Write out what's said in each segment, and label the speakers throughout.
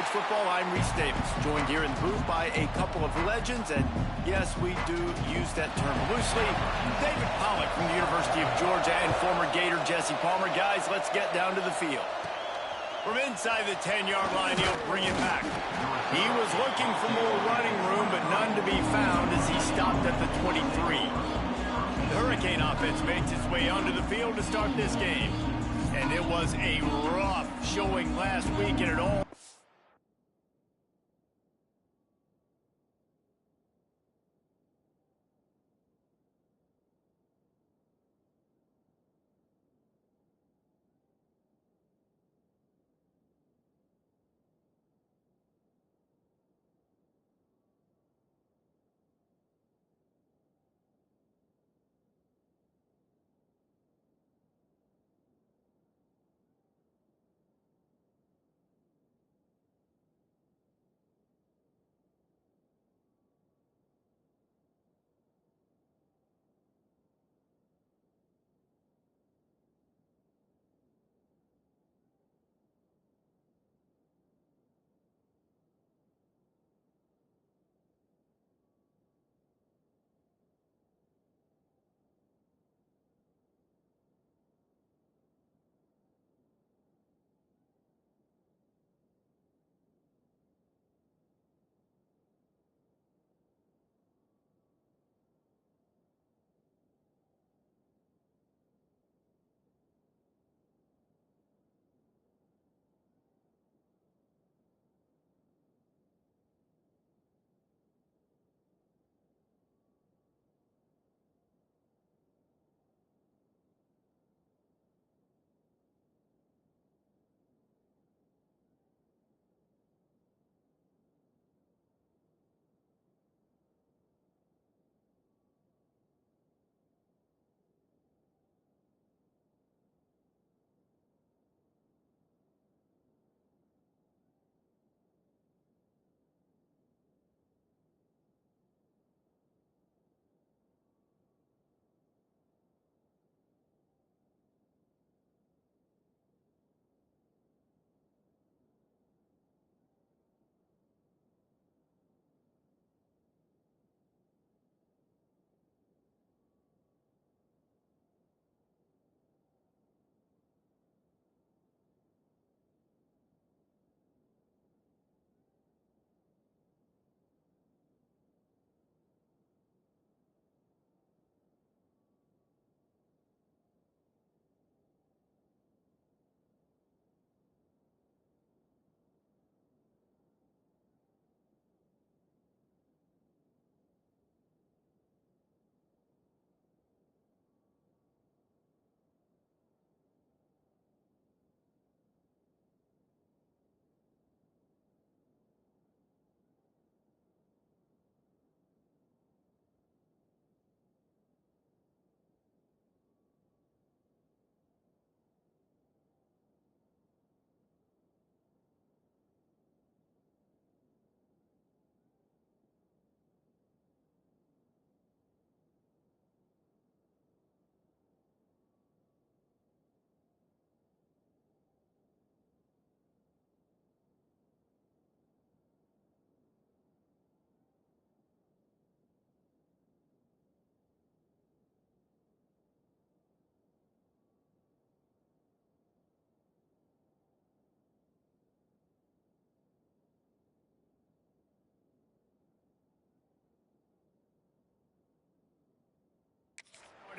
Speaker 1: Football. I'm Reese Davis, joined here in the booth by a couple of legends, and yes, we do use that term loosely. David Pollack from the University of Georgia and former Gator Jesse Palmer. Guys, let's get down to the field. From inside the 10-yard line, he'll bring it back. He was looking for more running room, but none to be found as he stopped at the 23. The Hurricane offense makes its way onto the field to start this game. And it was a rough showing last week, and it all...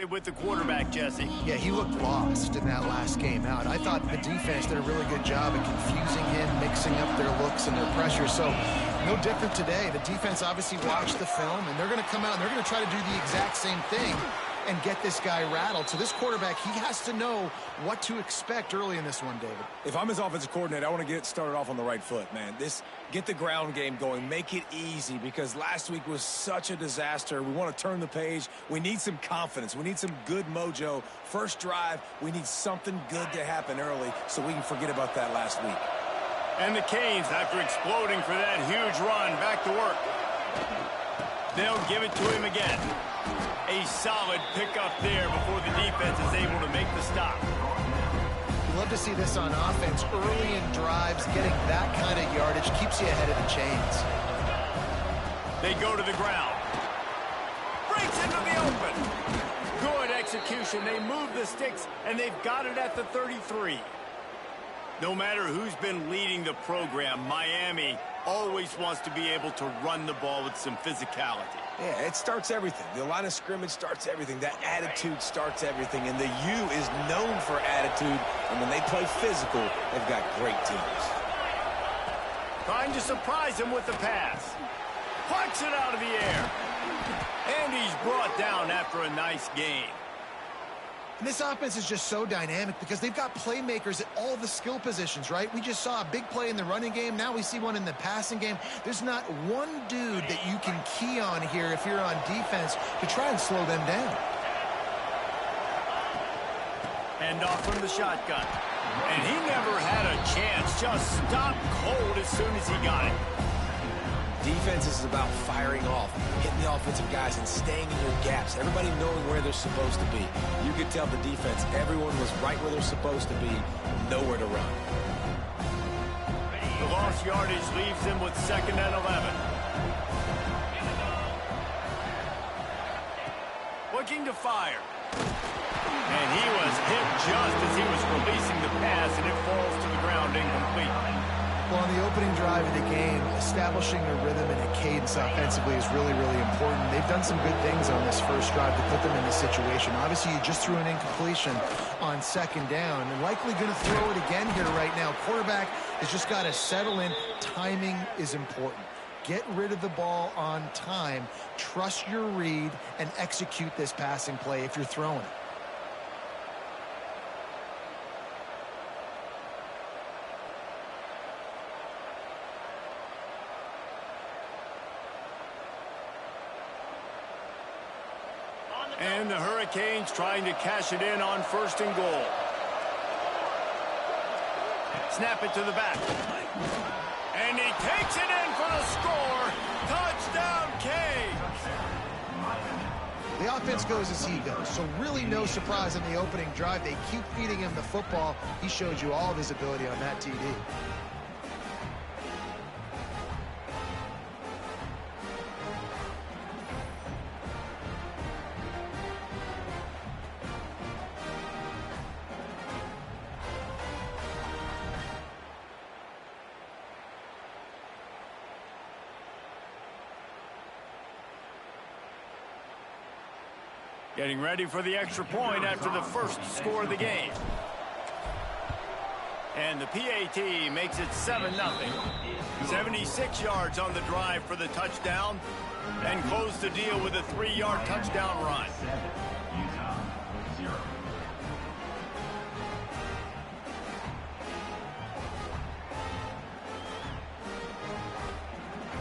Speaker 1: with the quarterback, Jesse.
Speaker 2: Yeah, he looked lost in that last game out. I thought the defense did a really good job of confusing him, mixing up their looks and their pressure. So no different today. The defense obviously watched the film, and they're going to come out and they're going to try to do the exact same thing and get this guy rattled. So this quarterback, he has to know what to expect early in this one, David.
Speaker 3: If I'm his offensive coordinator, I want to get started off on the right foot, man. Get the ground game going. Make it easy, because last week was such a disaster. We want to turn the page. We need some confidence. We need some good mojo. First drive, we need something good to happen early so we can forget about that last week.
Speaker 1: And the Canes, after exploding for that huge run, back to work. They'll give it to him again. A solid pickup there before the defense is able to make the stop.
Speaker 2: love to see this on offense. Early in drives, getting that kind of yardage keeps you ahead of the chains.
Speaker 1: They go to the ground. Breaks into the open. Good execution. They move the sticks, and they've got it at the 33. No matter who's been leading the program, Miami always wants to be able to run the ball with some physicality.
Speaker 3: Yeah, it starts everything. The line of scrimmage starts everything. That attitude starts everything. And the U is known for attitude. And when they play physical, they've got great teams.
Speaker 1: Trying to surprise him with the pass. Plucks it out of the air. And he's brought down after a nice gain.
Speaker 2: And this offense is just so dynamic because they've got playmakers at all the skill positions, right? We just saw a big play in the running game. Now we see one in the passing game. There's not one dude that you can key on here if you're on defense to try and slow them down.
Speaker 1: Hand off from the shotgun. And he never had a chance. Just stopped cold as soon as he got it.
Speaker 3: Defense is about firing off, hitting the offensive guys, and staying in your gaps. Everybody knowing where they're supposed to be. You could tell the defense, everyone was right where they're supposed to be, nowhere to run.
Speaker 1: The lost yardage leaves them with 2nd and 11. Looking to fire. And he was hit just as he was releasing the pass, and it falls to the ground incomplete.
Speaker 2: Well, on the opening drive of the game, establishing a rhythm and a cadence offensively is really, really important. They've done some good things on this first drive to put them in this situation. Obviously, you just threw an incompletion on 2nd down, and likely going to throw it again here right now. Quarterback has just got to settle in. Timing is important. Get rid of the ball on time. Trust your read and execute this passing play if you're throwing it.
Speaker 1: And the Hurricanes trying to cash it in on 1st and goal. Snap it to the back. And he takes it in for the score. Touchdown, Canes.
Speaker 2: The offense goes as he goes, so really no surprise in the opening drive. They keep feeding him the football. He showed you all of his ability on that TD.
Speaker 1: Getting ready for the extra point after the first score of the game. And the PAT makes it 7-0. 76 yards on the drive for the touchdown. And close the deal with a 3-yard touchdown run.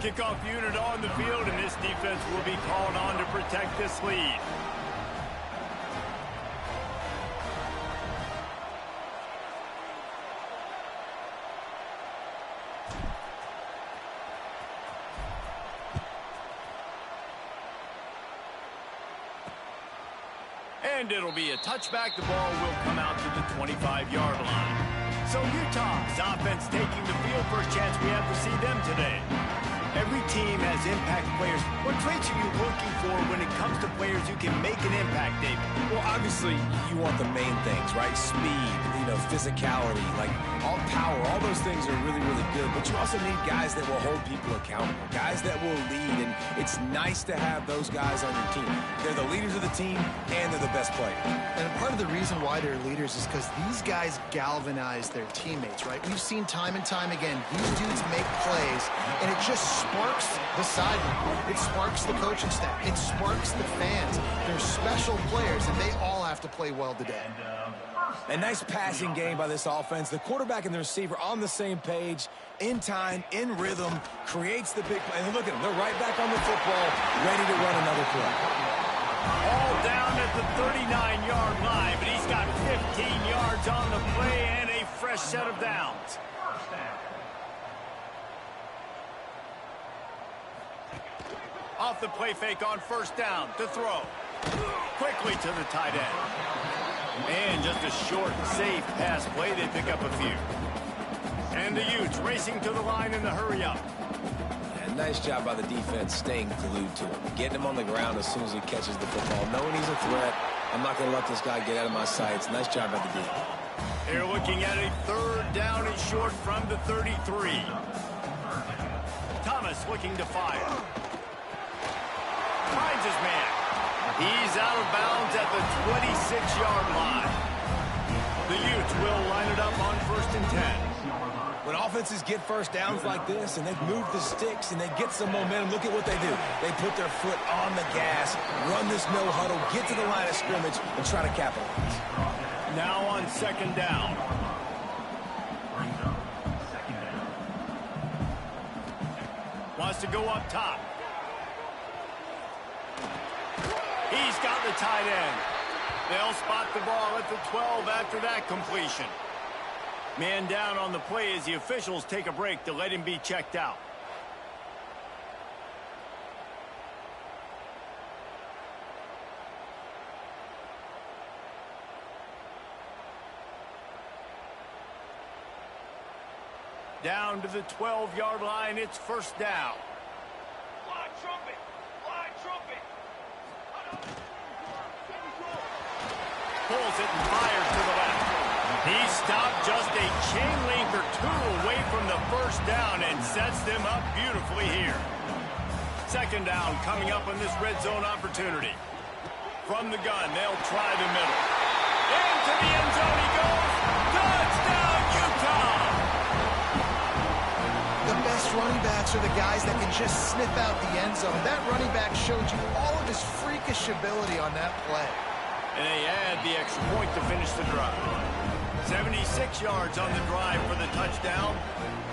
Speaker 1: Kickoff unit on the field, and this defense will be called on to protect this lead. And it'll be a touchback. The ball will come out to the 25-yard line. So Utah's offense taking the field. First chance we have to see them today. Every team has impact players. What traits are you looking for when it comes to players who can make an impact, David?
Speaker 3: Well, obviously, you want the main things, right? Speed, physicality, like all power, all those things are really, really good. But you also need guys that will hold people accountable, guys that will lead, and it's nice to have those guys on your team. They're the leaders of the team, and they're the best players.
Speaker 2: And part of the reason why they're leaders is because these guys galvanize their teammates, right? We've seen time and time again, these dudes make plays, and it just sparks the sideline. It sparks the coaching staff. It sparks the fans. They're special players, and they all have to play well today.
Speaker 3: A nice passing game by this offense. The quarterback and the receiver on the same page, in time, in rhythm, creates the big play. And look at them. They're right back on the football, ready to run another play.
Speaker 1: All down at the 39-yard line, but he's got 15 yards on the play and a fresh set of downs. Off the play fake on 1st down to throw. Quickly to the tight end. And just a short, safe pass play. They pick up a few. And the Utes racing to the line in the hurry-up.
Speaker 3: And nice job by the defense staying glued to him. Getting him on the ground as soon as he catches the football. Knowing he's a threat, I'm not going to let this guy get out of my sights. Nice job by the D.
Speaker 1: They're looking at a third down and short from the 33. Thomas looking to fire. Finds his man. He's out of bounds at the 26-yard line. The Utes will line it up on 1st and 10.
Speaker 3: When offenses get first downs like this and they move the sticks and they get some momentum, look at what they do. They put their foot on the gas, run this no huddle, get to the line of scrimmage, and try to capitalize.
Speaker 1: Now on 2nd down. Wants to go up top. He's got the tight end. They'll spot the ball at the 12 after that completion. Man down on the play as the officials take a break to let him be checked out. Down to the 12-yard line, it's 1st down.
Speaker 4: Fly trumpet! Fly trumpet!
Speaker 1: Pulls it and fires to the left. He stopped just a chain length or two away from the 1st down and sets them up beautifully here. 2nd down coming up on this red zone opportunity. From the gun, they'll try the middle. Into the end zone he goes. Touchdown, Utah!
Speaker 2: The best running backs are the guys that can just sniff out the end zone. That running back showed you all of his freakish ability on that play.
Speaker 1: And they add the extra point to finish the drive. 76 yards on the drive for the touchdown.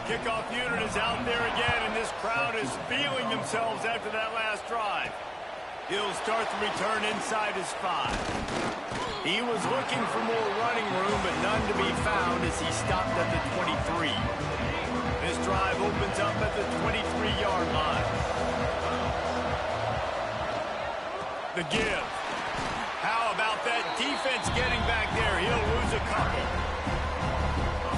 Speaker 1: Kickoff unit is out there again, and this crowd is feeling themselves after that last drive. He'll start the return inside his 5. He was looking for more running room, but none to be found as he stopped at the 23. This drive opens up at the 23-yard line. The give. How about that defense getting back there? He'll lose a couple.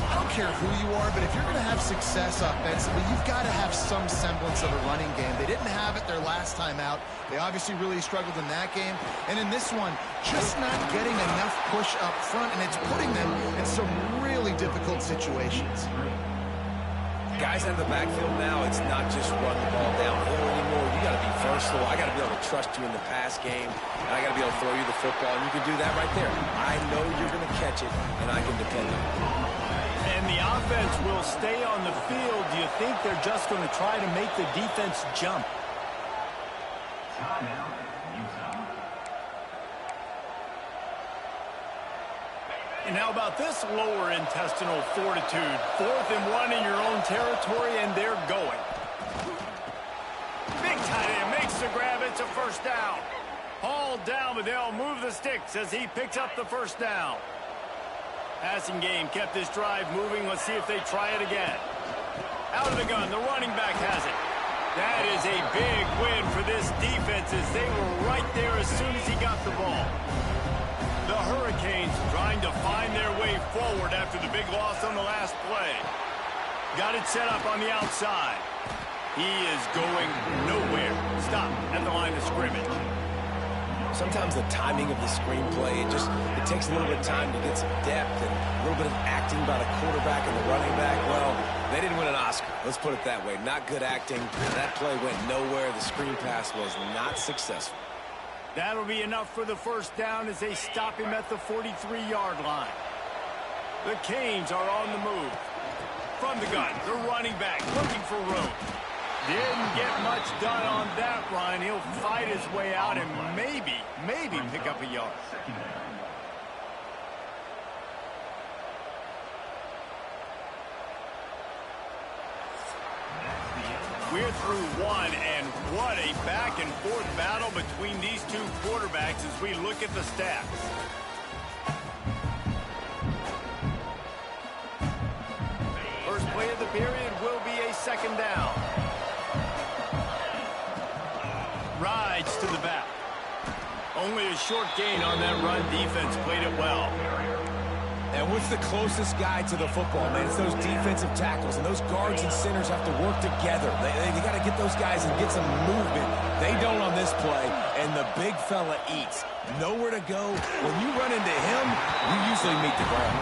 Speaker 2: I don't care who you are, but if you're going to have success offensively, you've got to have some semblance of a running game. They didn't have it their last time out. They obviously really struggled in that game. And in this one, just not getting enough push up front, and it's putting them in some really difficult situations.
Speaker 3: Guys out of the backfield now, it's not just run the ball downhill anymore. You got to be versatile. I got to be able to trust you in the pass game, and I got to be able to throw you the football, and you can do that right there. I know you're going to catch it, and I can depend on it.
Speaker 1: And the offense will stay on the field. Do you think they're just going to try to make the defense jump? And how about this lower intestinal fortitude? 4th and 1 in your own territory, and they're going. Big tight end makes the grab. It's a 1st down. Hauled down, but they'll move the sticks as he picks up the 1st down. Passing game kept this drive moving. Let's see if they try it again. Out of the gun, the running back has it. That is a big win for this defense as they were right there as soon as he got the ball. The Hurricanes trying to find their way forward after the big loss on the last play. Got it set up on the outside. He is going nowhere. Stop at the line of scrimmage.
Speaker 3: Sometimes the timing of the screenplay, it takes a little bit of time to get some depth and a little bit of acting by the quarterback and the running back. Well, they didn't win an Oscar. Let's put it that way. Not good acting. That play went nowhere. The screen pass was not successful.
Speaker 1: That'll be enough for the 1st down as they stop him at the 43-yard line. The Canes are on the move. From the gun, the running back looking for room. Didn't get much done on that run. He'll fight his way out and maybe pick up a yard. We're through one, and what a back-and-forth battle between these two quarterbacks as we look at the stats. First play of the period will be a 2nd down. Rides to the back. Only a short gain on that run. Defense played it well.
Speaker 3: And what's the closest guy to the football, man? It's those defensive tackles, and those guards and centers have to work together. They got to get those guys and get some movement. They don't on this play, and the big fella eats. Nowhere to go. When you run into him, you usually meet the ground.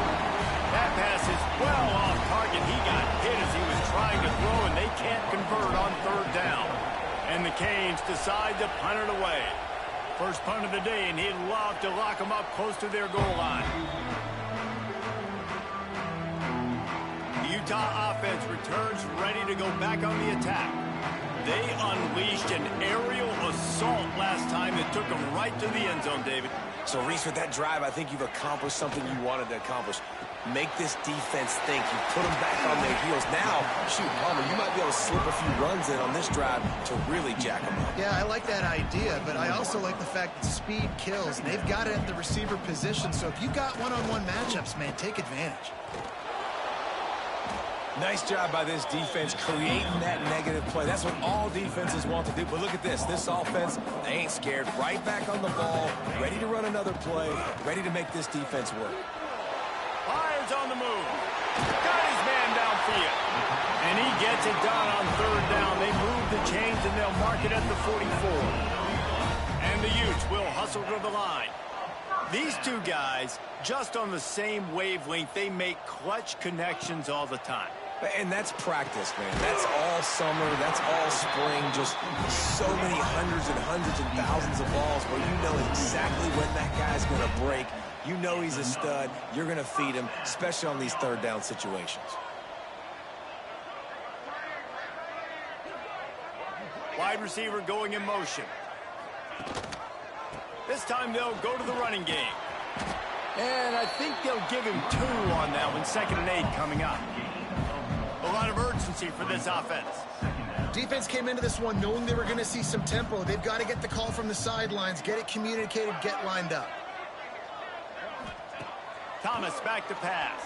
Speaker 1: That pass is well off target. He got hit as he was trying to throw, and they can't convert on third down. And the Canes decide to punt it away. First punt of the day, and he'd love to lock them up close to their goal line. The Utah offense returns ready to go back on the attack. They unleashed an aerial assault last time that took them right to the end zone, David.
Speaker 3: So, Reese, with that drive, I think you've accomplished something you wanted to accomplish. Make this defense think. You put them back on their heels. Now, shoot, Palmer, you might be able to slip a few runs in on this drive to really jack them up.
Speaker 2: Yeah, I like that idea, but I also like the fact that speed kills, and they've got it at the receiver position. So if you got one-on-one matchups, man, take advantage.
Speaker 3: Nice job by this defense creating that negative play. That's what all defenses want to do. But look at this. This offense, they ain't scared. Right back on the ball, ready to run another play, ready to make this defense work.
Speaker 1: Fires on the move. Got his man downfield. And he gets it done on third down. They move the chains, and they'll mark it at the 44. And the Utes will hustle to the line. These two guys, just on the same wavelength, they make clutch connections all the time.
Speaker 3: And that's practice, man. That's all summer. That's all spring. Just so many hundreds and thousands of balls where you know exactly when that guy's going to break. You know he's a stud. You're going to feed him, especially on these third down situations.
Speaker 1: Wide receiver going in motion. This time they'll go to the running game. And I think they'll give him 2 on that one. 2nd and 8 coming up. A lot of urgency for this offense.
Speaker 2: Defense came into this one knowing they were going to see some tempo. They've got to get the call from the sidelines, get it communicated, get lined up.
Speaker 1: Thomas back to pass.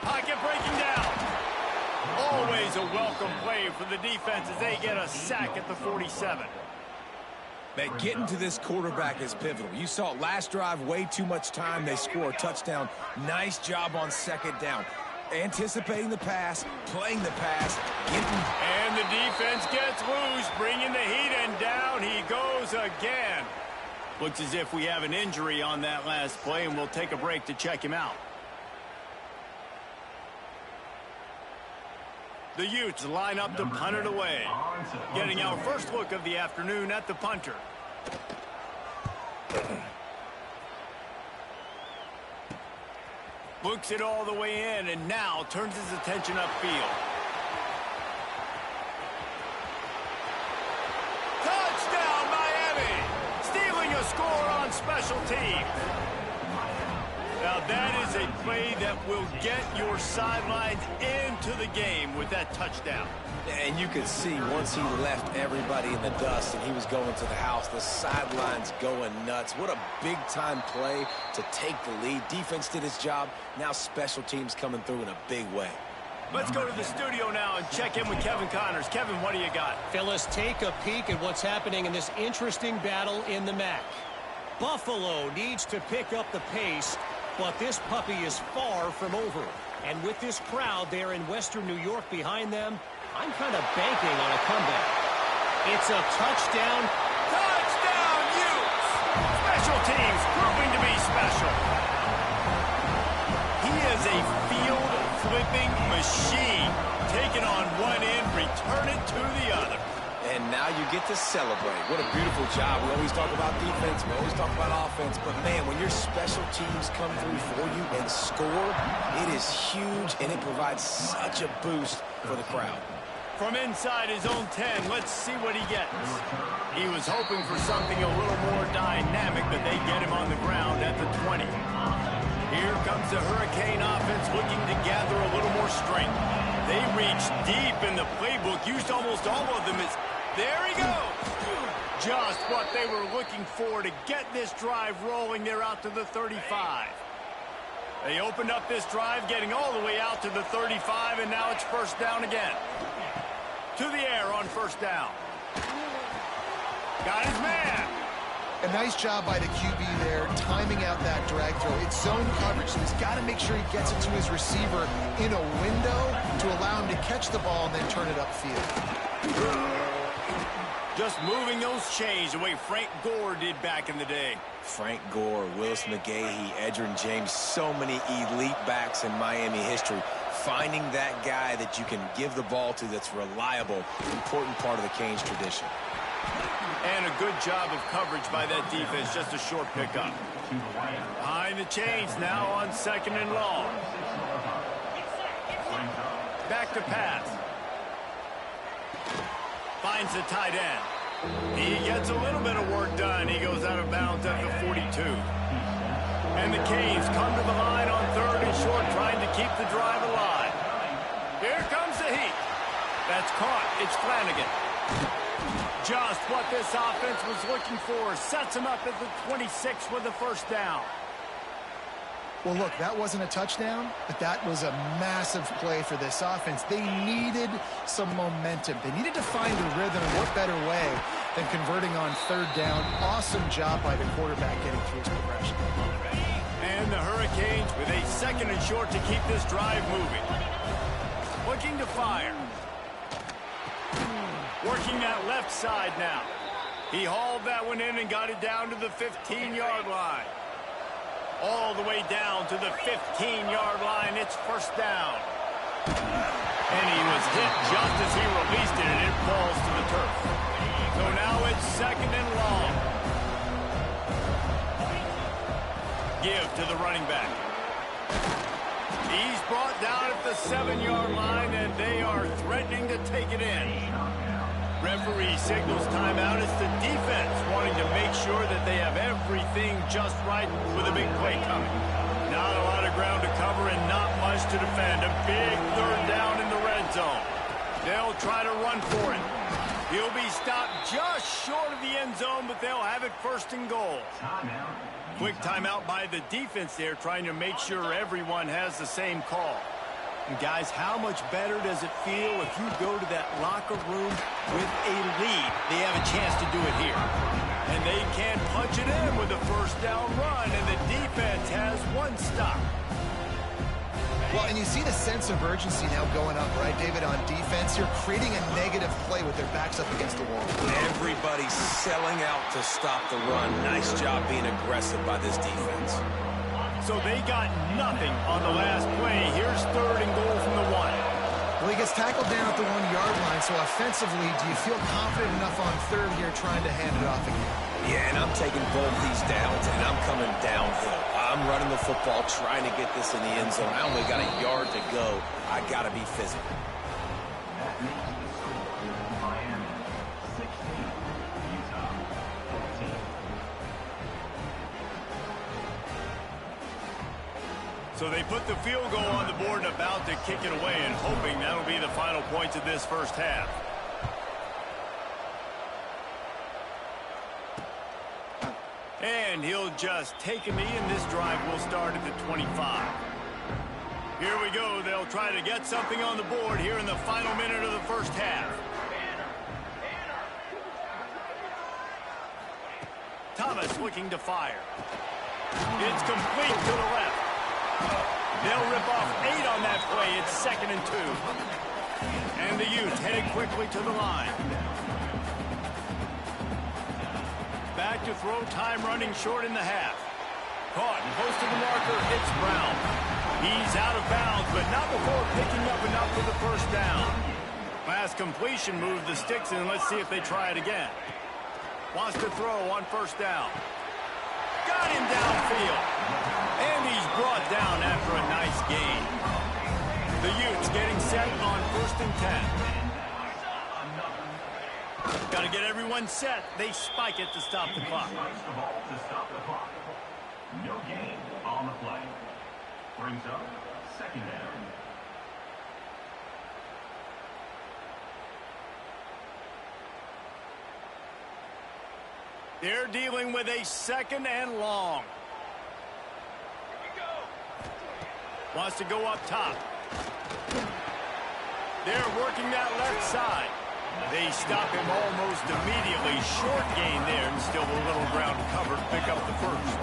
Speaker 1: Pocket breaking down. Always a welcome play for the defense as they get a sack at the 47.
Speaker 3: Man, getting to this quarterback is pivotal. You saw it last drive, way too much time. They score a touchdown. Nice job on 2nd down. Anticipating the pass, playing the pass, getting...
Speaker 1: And the defense gets loose, bringing the heat, and down he goes again. Looks as if we have an injury on that last play, and we'll take a break to check him out. The Utes line up to punt it away. Getting our first look of the afternoon at the punter. Looks it all the way in, and now turns his attention upfield. Touchdown, Miami! Stealing a score on special teams. Now that is a play that will get your sidelines into the game with that touchdown.
Speaker 3: And you could see once he left everybody in the dust and he was going to the house, the sidelines going nuts. What a big-time play to take the lead. Defense did its job. Now special teams coming through in a big way.
Speaker 1: Let's go to the studio now and check in with Kevin Connors. Kevin, what do you got?
Speaker 5: Fellas, take a peek at what's happening in this interesting battle in the MAC. Buffalo needs to pick up the pace, but this puppy is far from over. And with this crowd there in Western New York behind them, I'm kind of banking on a comeback. It's a touchdown.
Speaker 1: Touchdown, Utes! Special teams proving to be special. He is a field-flipping machine. Taking on one end, return it to the other.
Speaker 3: And now you get to celebrate. What a beautiful job. We always talk about defense. We always talk about offense. But, man, when your special teams come through for you and score, it is huge, and it provides such a boost for the crowd.
Speaker 1: From inside his own 10, let's see what he gets. He was hoping for something a little more dynamic, but they get him on the ground at the 20. Here comes the Hurricane offense looking to gather a little more strength. They reached deep in the playbook, used almost all of them. There he goes. Just what they were looking for to get this drive rolling. They're out to the 35. They opened up this drive, getting all the way out to the 35, and now it's first down again. To the air on first down. Got his man.
Speaker 2: A nice job by the QB there, timing out that drag throw. It's zone coverage, so he's got to make sure he gets it to his receiver in a window to allow him to catch the ball and then turn it upfield.
Speaker 1: Just moving those chains the way Frank Gore did back in the day.
Speaker 3: Frank Gore, Willis McGahee, Edgerrin James, so many elite backs in Miami history. Finding that guy that you can give the ball to that's reliable, important part of the Canes tradition.
Speaker 1: And a good job of coverage by that defense, just a short pickup. Behind the chains now on 2nd and long. Back to pass. Finds the tight end. He gets a little bit of work done. He goes out of bounds at the 42. And the Canes come to the line on 3rd and short, trying to keep the drive alive. Here comes the heat. That's caught. It's Flanagan. Just what this offense was looking for. Sets him up at the 26 with the first down.
Speaker 2: Well, look, that wasn't a touchdown, but that was a massive play for this offense. They needed some momentum. They needed to find a rhythm, and what better way than converting on 3rd down. Awesome job by the quarterback getting through his progression.
Speaker 1: And the Hurricanes with a 2nd and short to keep this drive moving. Looking to fire. Working that left side now. He hauled that one in and got it down to the 15-yard line. All the way down to the 15-yard line. It's first down. And he was hit just as he released it, and it falls to the turf. So now it's 2nd and long. Give to the running back. He's brought down at the 7-yard line, and they are threatening to take it in. Referee signals timeout. It's the defense wanting to make sure that they have everything just right with a big play coming. Not a lot of ground to cover and not much to defend. A big 3rd down in the red zone. They'll try to run for it. He'll be stopped just short of the end zone, but they'll have it 1st and goal. Quick timeout by the defense there, trying to make sure everyone has the same call. And guys, how much better does it feel if you go to that locker room with a lead? They have a chance to do it here. And they can punch it in with a 1st down run, and the defense has 1 stop.
Speaker 2: Well, and you see the sense of urgency now going up, right, David, on defense. You're creating a negative play with their backs up against the wall.
Speaker 3: Everybody's selling out to stop the run. Nice job being aggressive by this defense.
Speaker 1: So they got nothing on the last play. Here's 3rd and goal from the 1.
Speaker 2: Well, he gets tackled down at the 1-yard line, so offensively, do you feel confident enough on 3rd here trying to hand it off again?
Speaker 3: Yeah, and I'm taking both these downs, and I'm coming downhill. I'm running the football, trying to get this in the end zone. I only got a yard to go. I got to be physical.
Speaker 1: So they put the field goal on the board and about to kick it away, and hoping that'll be the final points of this first half. And he'll just take a knee, and this drive will start at the 25. Here we go. They'll try to get something on the board here in the final minute of the first half. Thomas looking to fire. It's complete to the left. They'll rip off 8 on that play. It's 2nd and 2. And the Utes headed quickly to the line. Back to throw, time running short in the half. Caught, close to the marker, it's Brown. He's out of bounds, but not before picking up enough for the 1st down. Last completion moved the sticks in. Let's see if they try it again. Wants to throw on 1st down. Got him downfield. And he's brought down after a nice gain. The Utes getting set on 1st and 10. Got to get everyone set. They spike it to stop the clock.
Speaker 6: No gain on the play. Brings up 2nd down.
Speaker 1: They're dealing with a 2nd and long. Wants to go up top. They're working that left side. They stop him almost immediately. Short gain there, and still a little ground covered to pick up the first.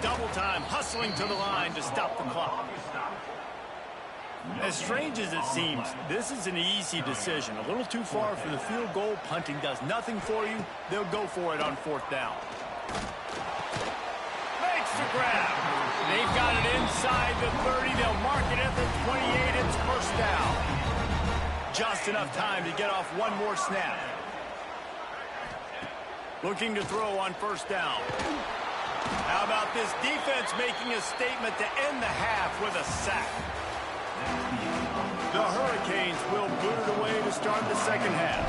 Speaker 1: Double time, hustling to the line to stop the clock. As strange as it seems, this is an easy decision. A little too far for the field goal. Punting does nothing for you. They'll go for it on fourth down. Makes the grab. They've got it inside the 30. They'll mark it at the 28. It's first down. Just enough time to get off one more snap. Looking to throw on first down. How about this defense making a statement to end the half with a sack? The Hurricanes will boot it away to start the second half.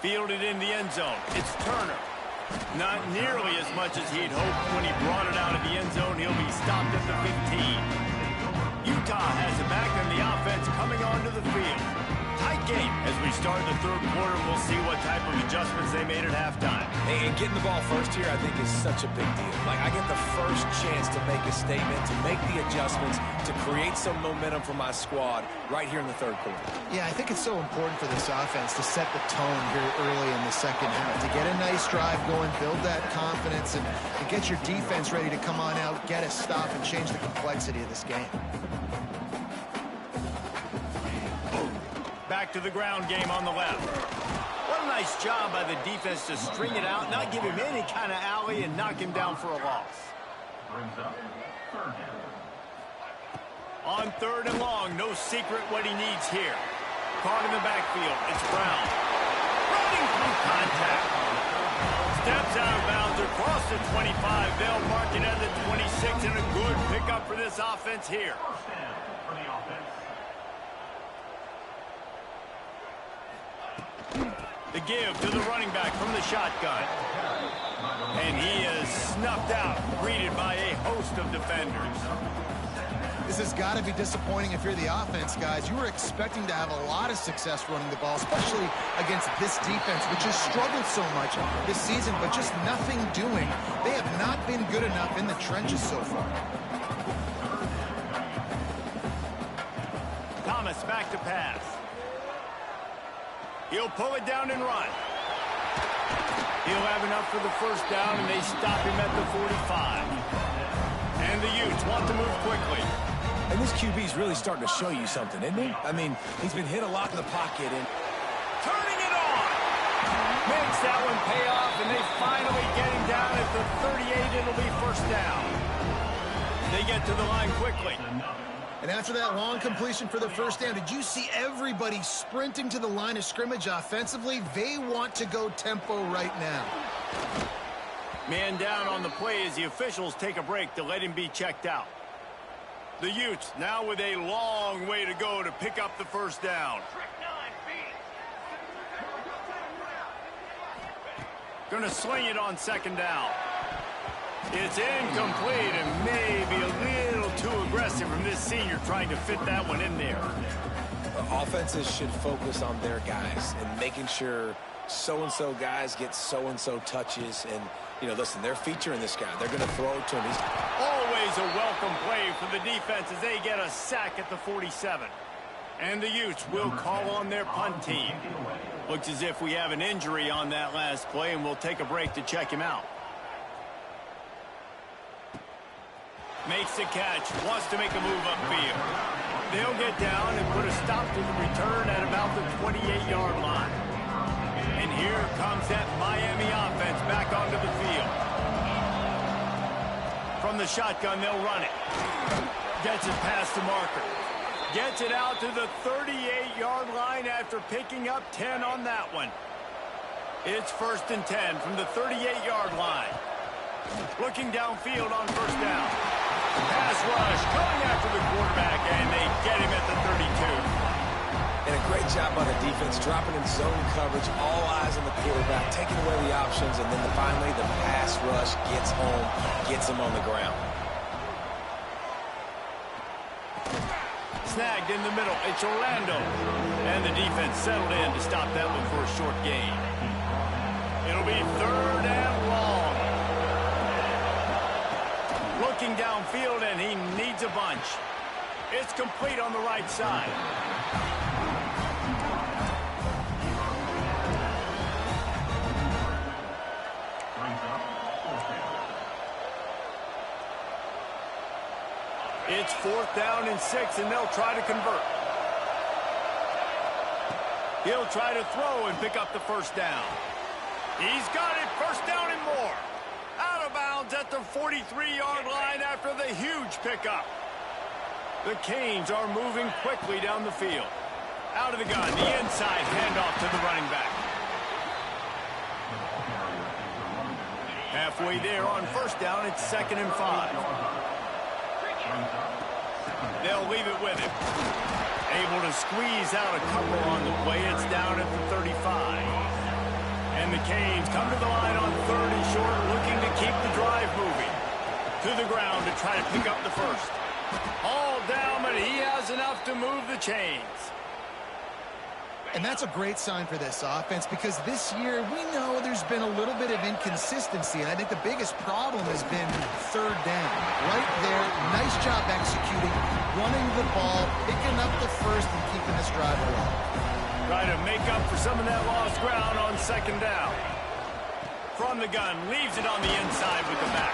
Speaker 1: Fielded in the end zone. It's Turner. Not nearly as much as he'd hoped when he brought it out of the end zone. He'll be stopped at the 15. Utah has it back, and the offense coming onto the field. Tight game as we start the third quarter. We'll see what type of adjustments they made at halftime.
Speaker 3: And getting the ball first here, I think, is such a big deal. Like, I get the first chance to make a statement, to make the adjustments, to create some momentum for my squad right here in the third quarter.
Speaker 2: Yeah, I think it's so important for this offense to set the tone here early in the second half, to get a nice drive going, build that confidence, and get your defense ready to come on out, get a stop, and change the complexity of this game.
Speaker 1: Back to the ground game on the left. What a nice job by the defense to string it out, not give him any kind of alley, and knock him down for a loss.
Speaker 6: Brings up third down.
Speaker 1: On third and long, no secret what he needs here. Caught in the backfield, it's Brown. Running through contact. Steps out of bounds across the 25. They'll mark it at the 26, and a good pickup for this offense here.
Speaker 6: First down for the offense.
Speaker 1: The give to the running back from the shotgun. And he is snuffed out, greeted by a host of defenders.
Speaker 2: This has got to be disappointing if you're the offense, guys. You were expecting to have a lot of success running the ball, especially against this defense, which has struggled so much this season, but just nothing doing. They have not been good enough in the trenches so far.
Speaker 1: Thomas back to pass. He'll pull it down and run. He'll have enough for the first down, and they stop him at the 45. And the Utes want to move quickly.
Speaker 3: And this QB's really starting to show you something, isn't he? I mean, he's been hit a lot in the pocket. And
Speaker 1: turning it on. Makes that one pay off, and they finally get him down at the 38. It'll be first down. They get to the line quickly.
Speaker 2: And after that long completion for the first down, did you see everybody sprinting to the line of scrimmage offensively? They want to go tempo right now.
Speaker 1: Man down on the play as the officials take a break to let him be checked out. The Utes now with a long way to go to pick up the first down. Gonna sling it on second down. It's incomplete and maybe a little too aggressive from this senior trying to fit that one in there.
Speaker 3: Offenses should focus on their guys and making sure so-and-so guys get so-and-so touches. And, you know, listen, they're featuring this guy. They're going to throw it to him. He's
Speaker 1: always a welcome play for the defense as they get a sack at the 47. And the Utes will call on their punt team. Looks as if we have an injury on that last play, and we'll take a break to check him out. Makes the catch, wants to make a move upfield. They'll get down and put a stop to the return at about the 28-yard line. And here comes that Miami offense back onto the field. From the shotgun, they'll run it. Gets it past the marker. Gets it out to the 38-yard line after picking up 10 on that one. It's first and 10 from the 38-yard line. Looking downfield on first down. Pass rush going after the quarterback, and they get him at the 32.
Speaker 3: And a great job by the defense, dropping in zone coverage, all eyes on the quarterback, taking away the options, and then finally the pass rush gets home, gets him on the ground.
Speaker 1: Snagged in the middle, it's Orlando. And the defense settled in to stop that one for a short gain. It'll be third and long. looking downfield, and he needs a bunch. It's complete on the right side. It's 4th down and 6, and they'll try to convert. He'll try to throw and pick up the first down. He's got it, first down and more. Out of bounds at the 43-yard line after the huge pickup. The Canes are moving quickly down the field. Out of the gun, the inside handoff to the running back. Halfway there on first down, it's 2nd and 5. They'll leave it with him. Able to squeeze out a couple on the play. It's down at the 35. And the Canes come to the line on 3rd and short, looking to keep the drive moving. To the ground to try to pick up the first. All down, but he has enough to move the chains.
Speaker 2: And that's a great sign for this offense because this year we know there's been a little bit of inconsistency, and I think the biggest problem has been 3rd down. Right there, nice job executing, running the ball, picking up the first, and keeping this drive alive.
Speaker 1: Try to make up for some of that lost ground on 2nd down. From the gun, leaves it on the inside with the back.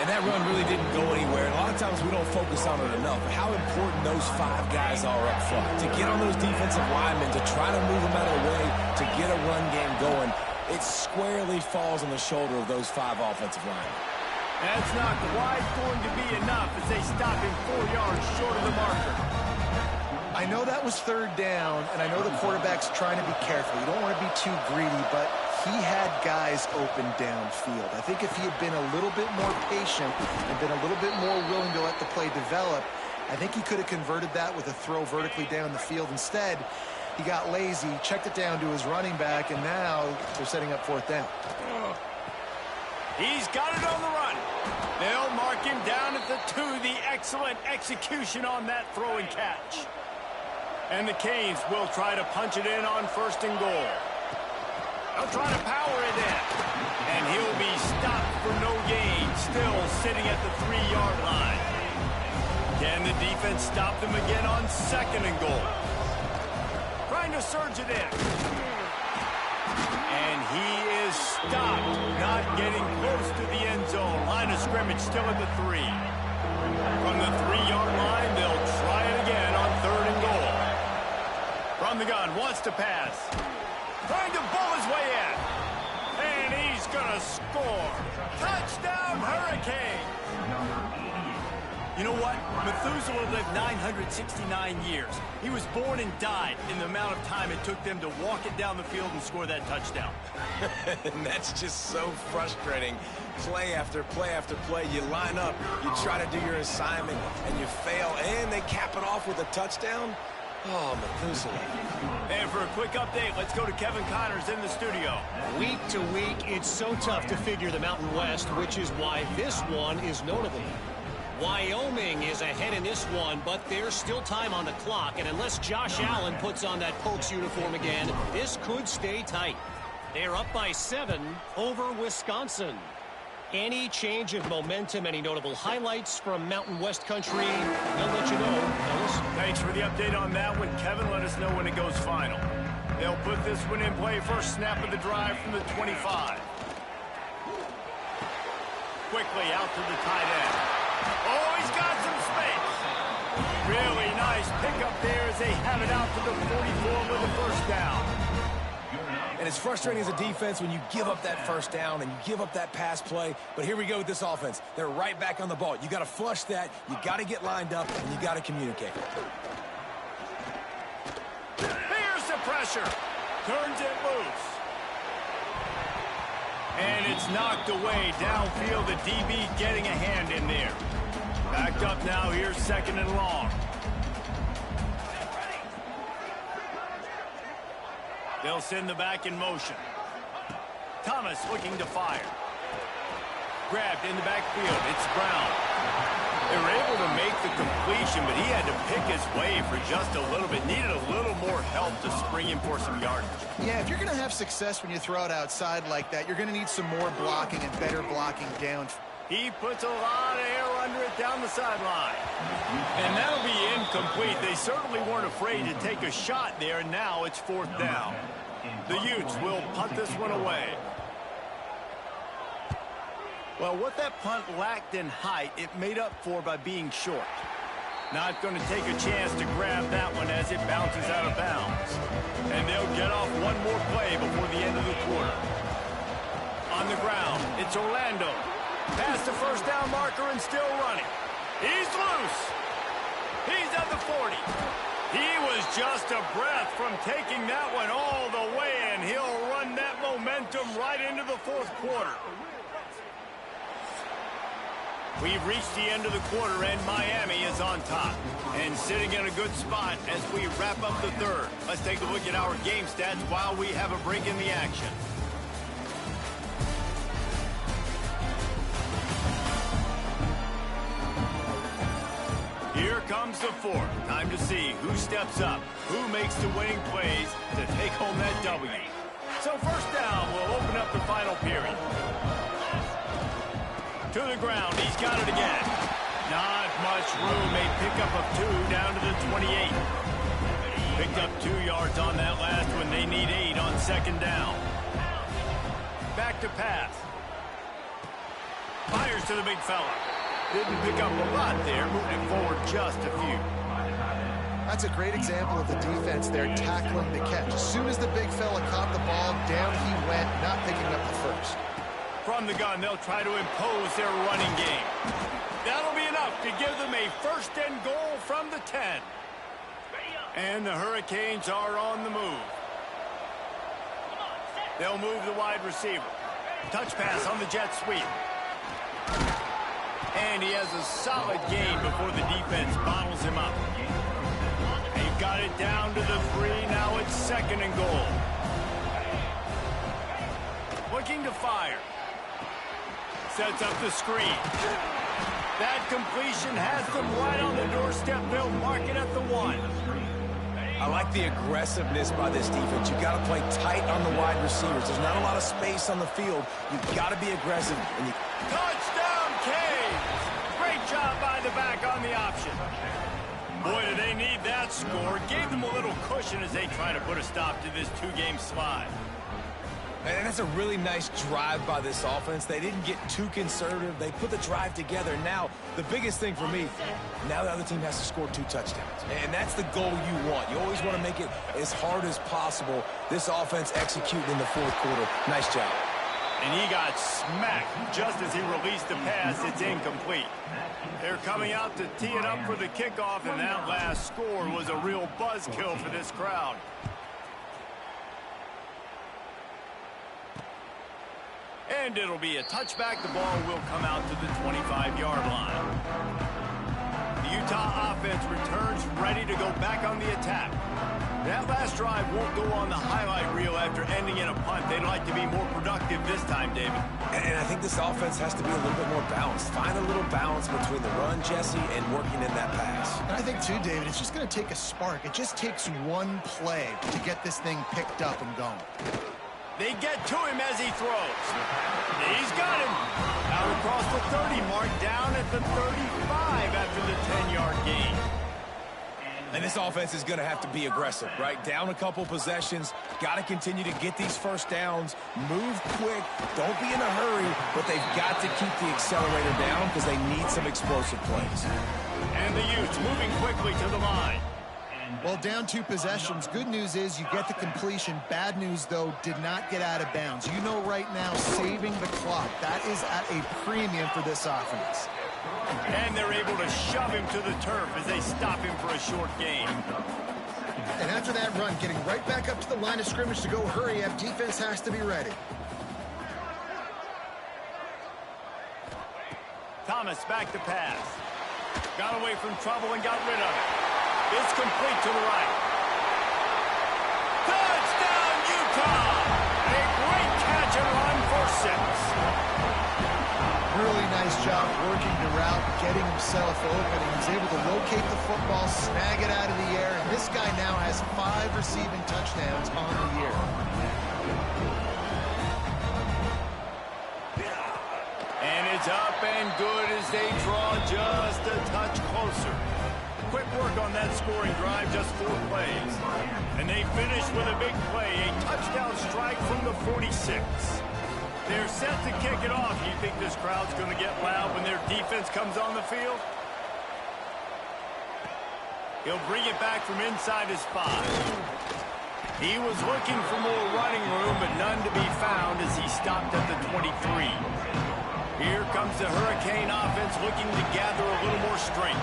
Speaker 3: And that run really didn't go anywhere. A lot of times we don't focus on it enough. How important those 5 guys are up front. To get on those defensive linemen, to try to move them out of the way, to get a run game going, it squarely falls on the shoulder of those 5 offensive linemen.
Speaker 1: That's not quite going to be enough as they stop him 4 yards short of the marker.
Speaker 2: I know that was 3rd down, and I know the quarterback's trying to be careful. You don't want to be too greedy, but he had guys open downfield. I think if he had been a little bit more patient and been a little bit more willing to let the play develop, I think he could have converted that with a throw vertically down the field. Instead, he got lazy, checked it down to his running back, and now they're setting up 4th down.
Speaker 1: He's got it on the run. They'll mark him down at the 2. The excellent execution on that throw and catch. And the Canes will try to punch it in on 1st and goal. They'll try to power it in. And he'll be stopped for no gain, still sitting at the 3-yard line. Can the defense stop them again on 2nd and goal? Trying to surge it in. And he is stopped, not getting close to the end zone. Line of scrimmage still at the 3. From the 3-yard line, they'll try it again on 3rd and goal. From the gun, wants to pass. Trying to bull his way in. And he's going to score. Touchdown, Hurricane. You know what? Methuselah lived 969 years. He was born and died in the amount of time it took them to walk it down the field and score that touchdown.
Speaker 3: And that's just so frustrating. Play after play after play. You line up, you try to do your assignment, and you fail, and they cap it off with a touchdown? Oh, Methuselah.
Speaker 1: And for a quick update, let's go to Kevin Connors in the studio.
Speaker 5: Week to week, it's so tough to figure the Mountain West, which is why this one is notable. Wyoming is ahead in this one, but there's still time on the clock, and unless Josh Allen puts on that Pokes uniform again, this could stay tight. They're up by 7 over Wisconsin. Any change of momentum, any notable highlights from Mountain West country? I'll let you know, fellas.
Speaker 1: Thanks for the update on that one, Kevin. Let us know when it goes final. They'll put this one in play. First snap of the drive from the 25. Quickly out to the tight end. Oh, he's got some space. Really nice pickup there as they have it out to the 44 with the first down.
Speaker 3: And it's frustrating as a defense when you give up that first down and you give up that pass play. But here we go with this offense. They're right back on the ball. You got to flush that. You got to get lined up, and you got to communicate.
Speaker 1: Here's the pressure. Turns it loose. And it's knocked away downfield. The DB getting a hand in there. Backed up now. Here's 2nd and long. They'll send the back in motion. Thomas looking to fire. Grabbed in the backfield. It's Brown. They were able to make the completion, but he had to pick his way for just a little bit. Needed a little more help to spring him for some yardage.
Speaker 2: Yeah, if you're going to have success when you throw it outside like that, you're going to need some more blocking and better blocking
Speaker 1: He puts a lot of air under it down the sideline. And that'll be incomplete. They certainly weren't afraid to take a shot there, and now it's 4th down. The Utes will punt this one away. Well, what that punt lacked in height, it made up for by being short. Not going to take a chance to grab that one as it bounces out of bounds. And they'll get off one more play before the end of the quarter. On the ground, it's Orlando. Past the first down marker and still running. He's loose. He's at the 40. He was just a breath from taking that one all the way, and he'll run that momentum right into the 4th quarter. We've reached the end of the quarter, and Miami is on top. And sitting in a good spot as we wrap up the 3rd. Let's take a look at our game stats while we have a break in the action. Here comes the 4th. Time to see who steps up, who makes the winning plays to take home that W. So first down will open up the final period. To the ground, he's got it again. Not much room, a pickup of 2 down to the 28. Picked up 2 yards on that last one. They need 8 on 2nd down. Back to pass. Fires to the big fella. Didn't pick up a lot there, moving forward just a few.
Speaker 2: That's a great example of the defense there tackling the catch. As soon as the big fella caught the ball, down he went, not picking up the first.
Speaker 1: From the gun, they'll try to impose their running game. That'll be enough to give them a 1st and goal from the 10. And the Hurricanes are on the move. They'll move the wide receiver. Touch pass on the jet sweep. And he has a solid gain before the defense bottles him up. They've got it down to the 3. Now it's 2nd and goal. Looking to fire. Sets up the screen. That completion has them right on the doorstep. They'll mark it at the 1.
Speaker 3: I like the aggressiveness by this defense. You got to play tight on the wide receivers. There's not a lot of space on the field. You've got to be aggressive. And
Speaker 1: Touchdown, Canes! Great job by the back on the option. Boy, do they need that score. Gave them a little cushion as they try to put a stop to this 2-game slide.
Speaker 3: And that's a really nice drive by this offense. They didn't get too conservative. They put the drive together. Now, the biggest thing for me, now the other team has to score 2 touchdowns. And that's the goal you want. You always want to make it as hard as possible. This offense executing in the 4th quarter. Nice job.
Speaker 1: And he got smacked just as he released the pass. It's incomplete. They're coming out to tee it up for the kickoff, and that last score was a real buzzkill for this crowd. And it'll be a touchback. The ball will come out to the 25-yard line. The Utah offense returns ready to go back on the attack. That last drive won't go on the highlight reel after ending in a punt. They'd like to be more productive this time, David.
Speaker 3: And I think this offense has to be a little bit more balanced. Find a little balance between the run, Jesse, and working in that pass.
Speaker 2: And I think, too, David, it's just going to take a spark. It just takes one play to get this thing picked up and going.
Speaker 1: They get to him as he throws. He's got him. Out across the 30 mark, down at the 35 after the 10-yard gain.
Speaker 3: And this offense is going to have to be aggressive, right? Down a couple possessions. Got to continue to get these first downs. Move quick. Don't be in a hurry. But they've got to keep the accelerator down because they need some explosive plays.
Speaker 1: And the Utes moving quickly to the line.
Speaker 2: Well, down 2 possessions. Good news is you get the completion. Bad news, though, did not get out of bounds. You know right now, saving the clock. That is at a premium for this offense.
Speaker 1: And they're able to shove him to the turf as they stop him for a short gain.
Speaker 2: And after that run, getting right back up to the line of scrimmage to go hurry up, defense has to be ready.
Speaker 1: Thomas back to pass. Got away from trouble and got rid of it. It's complete to the right. Touchdown, Utah! A great catch and run for 6.
Speaker 2: Really nice job working the route, getting himself open. He was able to locate the football, snag it out of the air, and this guy now has 5 receiving touchdowns on the year.
Speaker 1: And it's He's up and good as they draw just a touch closer. Quick work on that scoring drive, just 4 plays. And they finish with a big play, a touchdown strike from the 46. They're set to kick it off. You think this crowd's going to get loud when their defense comes on the field? He'll bring it back from inside his 5. He was looking for more running room, but none to be found as he stopped at the 23. Here comes the Hurricane offense looking to gather a little more strength.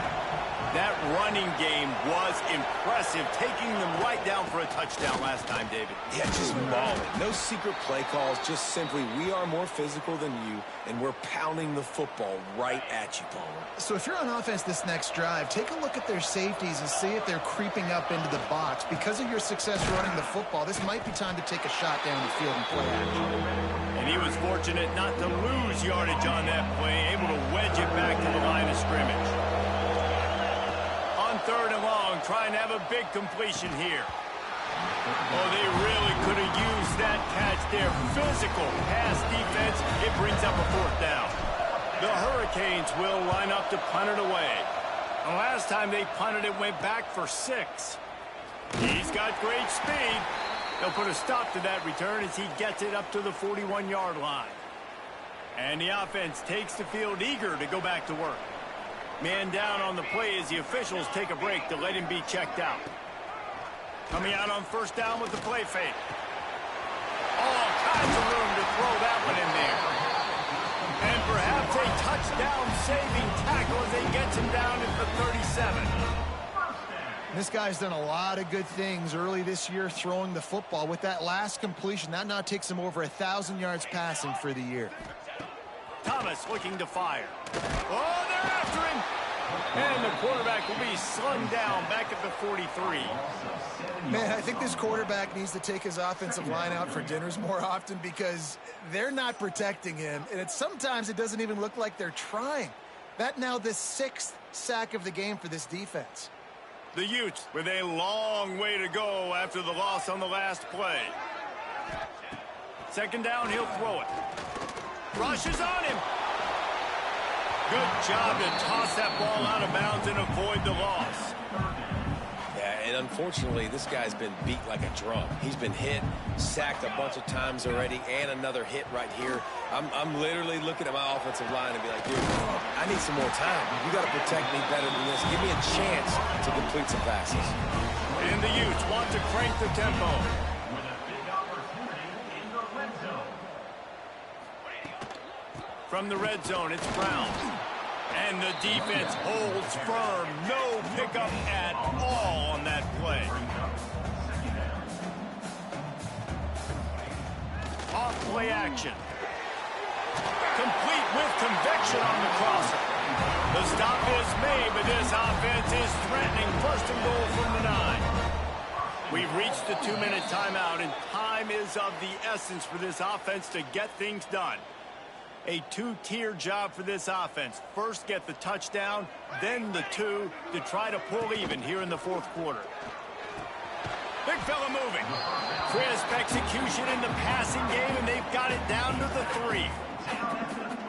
Speaker 1: That running game was impressive, taking them right down for a touchdown last time, David.
Speaker 3: Yeah, just mauling. No secret play calls, just simply we are more physical than you, and we're pounding the football right at you, Palmer.
Speaker 2: So if you're on offense this next drive, take a look at their safeties and see if they're creeping up into the box. Because of your success running the football, this might be time to take a shot down the field and play action.
Speaker 1: And he was fortunate not to lose yardage on that play, able to wedge it back to the line of scrimmage. On 3rd and long, trying to have a big completion here. Oh, they really could have used that catch there. Physical pass defense. It brings up a 4th down. The Hurricanes will line up to punt it away. And last time they punted it, went back for 6. He's got great speed. They'll put a stop to that return as he gets it up to the 41-yard line. And the offense takes the field eager to go back to work. Man down on the play as the officials take a break to let him be checked out. Coming out on 1st down with the play fake. All kinds of room to throw that one in there. And perhaps a touchdown-saving tackle as they get him down at the 37.
Speaker 2: This guy's done a lot of good things early this year throwing the football. With that last completion, that now takes him over 1,000 yards passing for the year.
Speaker 1: Thomas looking to fire. Oh, they're after him. And the quarterback will be slung down back at the 43.
Speaker 2: Man, I think this quarterback needs to take his offensive line out for dinners more often because they're not protecting him. And sometimes it doesn't even look like they're trying. That now the 6th sack of the game for this defense.
Speaker 1: The Utes with a long way to go after the loss on the last play. 2nd down, he'll throw it. Rushes on him. Good job to toss that ball out of bounds and avoid the loss.
Speaker 3: Yeah, and unfortunately, this guy's been beat like a drum. He's been hit, sacked a bunch of times already, and another hit right here. I'm literally looking at my offensive line and be like, dude, I need some more time. You got to protect me better than this. Give me a chance to complete some passes.
Speaker 1: And the Utes want to crank the tempo.
Speaker 6: With a big opportunity in the red zone.
Speaker 1: From the red zone, it's Brown. And the defense holds firm. No pickup at all on that play. Off play action. Complete with conviction on the crosser. The stop is made, but this offense is threatening 1st and goal from the 9. We've reached the 2-minute timeout, and time is of the essence for this offense to get things done. A 2-tier job for this offense. First, get the touchdown, then the 2 to try to pull even here in the 4th quarter. Big fella moving. Crisp execution in the passing game, and they've got it down to the 3.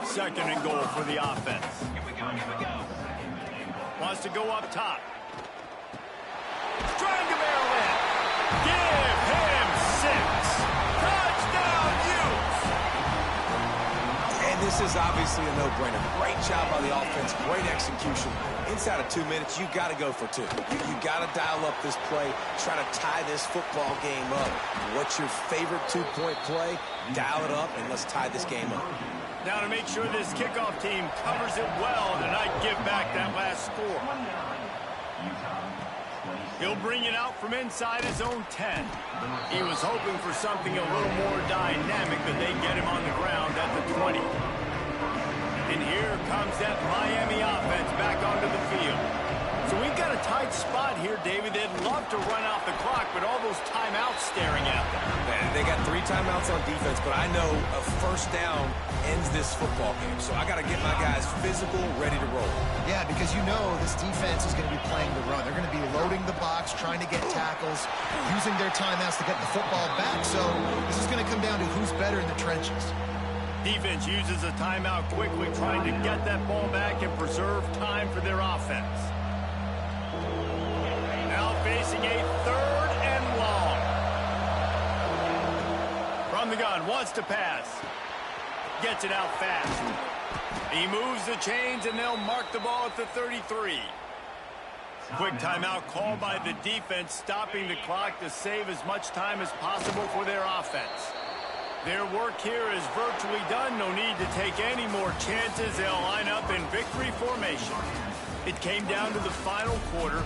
Speaker 1: 2nd and goal for the offense.
Speaker 4: Here we go.
Speaker 1: Wants to go up top. Trying to barrel in. Give him 6. Touchdown, Utes.
Speaker 3: And this is obviously a no-brainer. Great job by the offense, great execution. Inside of 2 minutes, you got to go for 2. You got to dial up this play, try to tie this football game up. What's your favorite 2-point play? Dial it up, and let's tie this game up.
Speaker 1: Now to make sure this kickoff team covers it well and not give back that last score. He'll bring it out from inside his own 10. He was hoping for something a little more dynamic, but they get him on the ground at the 20. And here comes that Miami offense back onto the field. So we've got a tight spot here, David. They'd love to run out the clock, but all those timeouts staring at them.
Speaker 3: Man, they got 3 timeouts on defense, but I know a 1st down ends this football game. So I got to get my guys physical, ready to roll.
Speaker 2: Yeah, because you know this defense is going to be playing the run. They're going to be loading the box, trying to get tackles, using their timeouts to get the football back. So this is going to come down to who's better in the trenches.
Speaker 1: Defense uses a timeout quickly, trying to get that ball back and preserve time for their offense. Now facing a 3rd and long. From the gun, wants to pass. Gets it out fast. He moves the chains, and they'll mark the ball at the 33. Quick timeout called by the defense, stopping the clock to save as much time as possible for their offense. Their work here is virtually done. No need to take any more chances. They'll line up in victory formation. It came down to the final quarter.